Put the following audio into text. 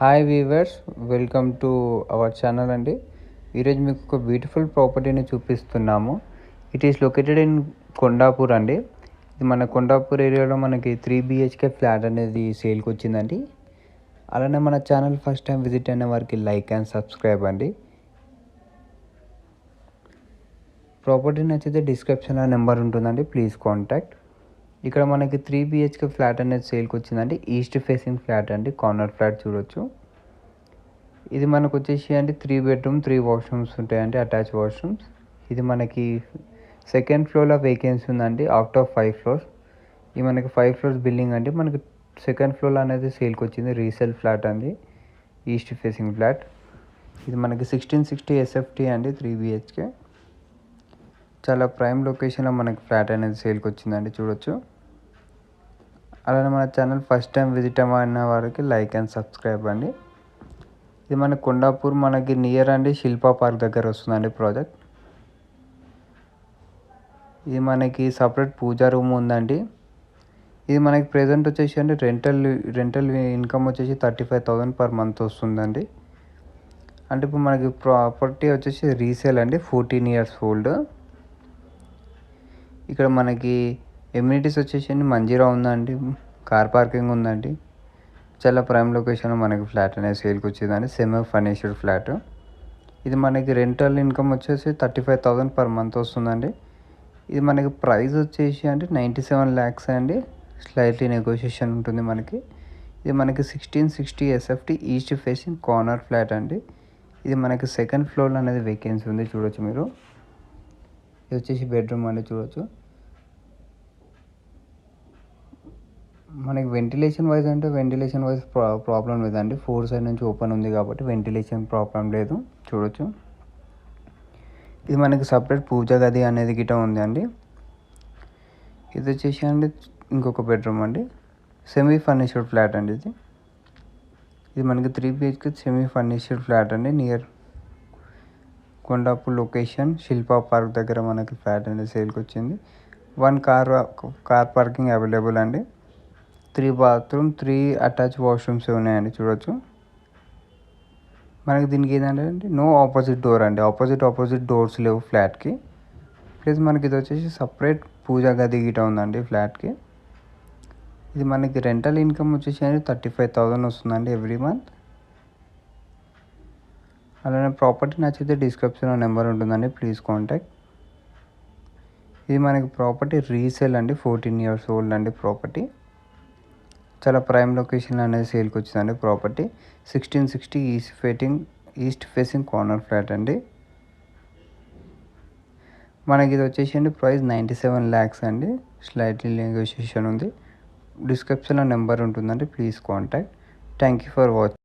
Hi weavers, welcome to our channel అండి. ఈరోజు మీకు ఒక బ్యూటిఫుల్ ప్రాపర్టీని చూపిస్తున్నాము. It is located in Kondapur అండి. ఇది మన కొండాపూర్ ఏరియాలో మనకి 3 BHK ఫ్లాట్ అనేది సేల్కి వచ్చిందండి. అలానే మన ఛానల్ ఫస్ట్ టైం విజిట్ అయిన వారికి లైక్ అండ్ సబ్స్క్రైబ్ అండి. ప్రాపర్టీ నచ్చితే డిస్క్రిప్షన్లో నెంబర్ ఉంటుందండి, ప్లీజ్ కాంటాక్ట్. ఇక్కడ మనకి 3 BHK ఫ్లాట్ అనేది సేల్కి వచ్చిందండి. ఈస్ట్ ఫేసింగ్ ఫ్లాట్ అండి, కార్నర్ ఫ్లాట్ చూడొచ్చు. ఇది మనకు వచ్చేసి అండి 3 బెడ్రూమ్ 3 వాష్రూమ్స్ ఉంటాయండి, అటాచ్ వాష్రూమ్స్. ఇది మనకి సెకండ్ ఫ్లోర్లో వేకెన్సీ ఉందండి, అవుట్ ఆఫ్ 5 ఫ్లోర్స్. ఇది మనకి 5 ఫ్లోర్స్ బిల్డింగ్ అండి. మనకి సెకండ్ ఫ్లోర్ అనేది సేల్కి వచ్చింది, రీసేల్ ఫ్లాట్ అండి, ఈస్ట్ ఫేసింగ్ ఫ్లాట్. ఇది మనకి 1660 SFT అండి, 3 BHK. చాలా ప్రైమ్ లొకేషన్లో మనకి ఫ్లాట్ అనేది సేల్కి వచ్చిందండి, చూడొచ్చు. అలానే మన ఛానల్ ఫస్ట్ టైం విజిట్ అయిన వారికి లైక్ అండ్ సబ్స్క్రైబ్ అండి. ఇది మన కొండాపూర్ మనకి నియర్ అండి, శిల్పా పార్క్ దగ్గర వస్తుందండి ప్రాజెక్ట్. ఇది మనకి సపరేట్ పూజా రూమ్ ఉందండి. ఇది మనకి ప్రెజెంట్ వచ్చేసి అండి రెంటల్ ఇన్కమ్ వచ్చేసి 35,000 పర్ మంత్ వస్తుందండి. అంటే ఇప్పుడు మనకి ప్రాపర్టీ వచ్చేసి రీసేల్ అండి, 14 years ఓల్డ్. ఇక్కడ మనకి ఎమ్యూనిటీస్ వచ్చేసి మంజీరా ఉందండి, కార్ పార్కింగ్ ఉందండి. చాలా ప్రైమ్ లొకేషన్లో మనకి ఫ్లాట్ అనేది సేల్కి వచ్చిందండి, సెమీ ఫర్నిష్డ్ ఫ్లాట్. ఇది మనకి రెంటల్ ఇన్కమ్ వచ్చేసి 35,000 పర్ మంత్ వస్తుందండి. ఇది మనకి ప్రైస్ వచ్చేసి అంటే 97 lakhs అండి, స్లైట్లీ నెగోషియేషన్ ఉంటుంది మనకి. ఇది మనకి 1660 SFT east facing corner flat అండి. ఇది మనకి సెకండ్ ఫ్లోర్లో అనేది వేకెన్సీ ఉంది, చూడొచ్చు మీరు. ఇది వచ్చేసి బెడ్రూమ్ అండి, చూడొచ్చు. మనకి వెంటిలేషన్ వైజ్ ప్రాబ్లం లేదండి, 4 సైడ్ నుంచి ఓపెన్ ఉంది కాబట్టి వెంటిలేషన్ ప్రాబ్లం లేదు, చూడొచ్చు. ఇది మనకి సపరేట్ పూజ గది అనేది గిట ఉంది అండి. ఇది వచ్చేసి అండి ఇంకొక బెడ్రూమ్ అండి, సెమీ ఫర్నిష్డ్ ఫ్లాట్ అండి. ఇది మనకి 3 BHK సెమీ ఫర్నిష్డ్ ఫ్లాట్ అండి, near Kondapur location, Shilpa park దగ్గర మనకి ఫ్లాట్ అనేది సేల్కి వచ్చింది. 1 కార్ పార్కింగ్ అవైలబుల్ అండి. 3 బాత్రూమ్ 3 అటాచ్ వాష్రూమ్స్ ఉన్నాయండి, చూడొచ్చు. మనకి దీనికి ఏంటంటే నో ఆపోజిట్ డోర్ అండి, ఆపోజిట్ డోర్స్ లేవు ఫ్లాట్కి. ప్లస్ మనకి ఇది వచ్చేసి సపరేట్ పూజా గది గిట ఉందండి ఫ్లాట్కి. ఇది మనకి రెంటల్ ఇన్కమ్ వచ్చేసి 35,000 వస్తుందండి ఎవ్రీ మంత్. అలానే ప్రాపర్టీ నచ్చితే డిస్క్రిప్షన్లో నెంబర్ ఉంటుందండి, ప్లీజ్ కాంటాక్ట్. ఇది మనకి ప్రాపర్టీ రీసేల్ అండి, 14 years ఓల్డ్ అండి ప్రాపర్టీ. చాలా ప్రైమ్ లొకేషన్ అనేది సేల్కి వచ్చిందండి property. 1660 east facing corner flat అండి. మనకి ఇది వచ్చేసి ప్రైస్ 97 lakhs అండి, స్లైట్లీ నెగోషియేషన్ ఉంది. డిస్క్రిప్షన్లో నెంబర్ ఉంటుందండి, please contact. Thank you for watching.